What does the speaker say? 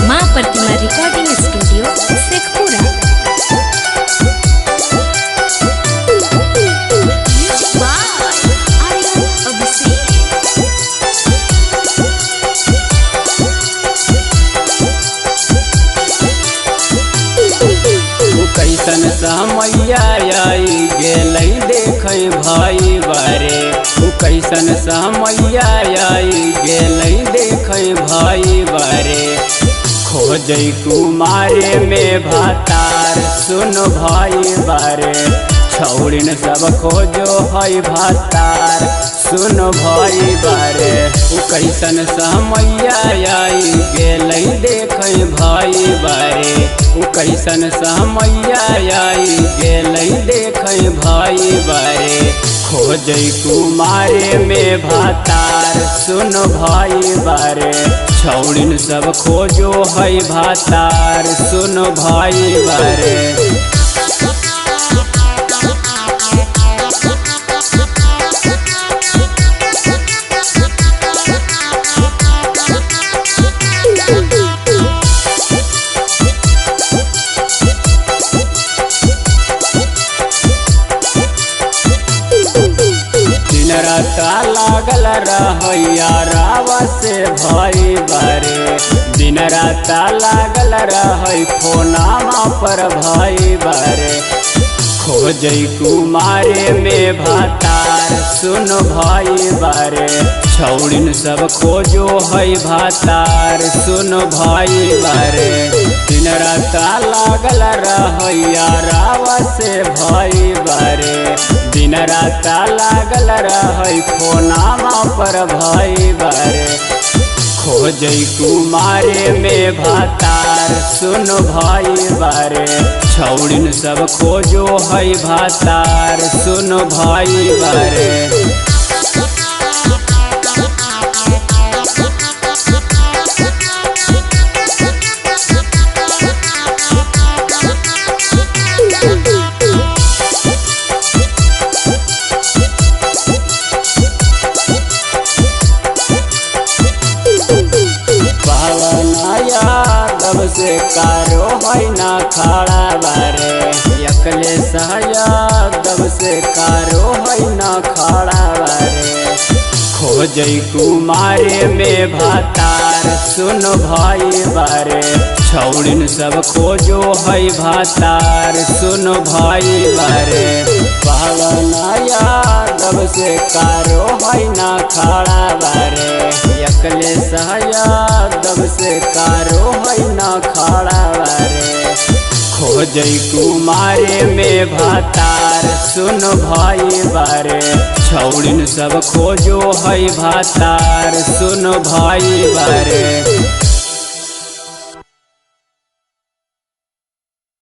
माँ प्रतिमा recording studio Sheikhpura. कैसन समैया आई गेलै देखे भाई बारे, कैसन समैया आई गेलै देखे भाई बारे। खोजै कुमारे में भातार सुन भाई बारे, छौड़िन सब खोजो है भातार सुन भाई बारे। कैसन समैया आई गेलै देखे भाई बारे, कैसन समैया आई गेलै देखे भाई बारे। खोजै कुमारे में भातार सुन भाई बारे, छौड़िन सब खोजो है भातार सुन भाई बारे। राता लागल रहैया रावा से भाई बारे, दिन राता लागल रह फोनामा पर भाई बारे। खोजै कुमारे में भातार सुन भाई बारे, छौड़िन सब खोजो है भातार सुन भाई बारे। दिन राता लागल रहैया रावा से भाई बारे, दिन राता लागल रह फोनामा पर भाई बारे। खोजै कुमारे में भातार सुन भाई बारे, छौड़िन सब खोजो है भातार सुन भाई बारे। से कारो है ना खड़ा बारे, अकले सहयादव से कारो है ना खड़ा बारे। खोजै कुमारे में भातार सुन भाई बारे, छौड़िन सब खोजो है भातार सुन भाई बारे। पवन यादव से कारो है ना खड़ा बारे, अकले सहयादव से कारो है ना खड़ा बारे। खोजै कुमारे में भातार सुन भाई बारे, छौड़िन सब खोजो है भातार सुन भाई बारे।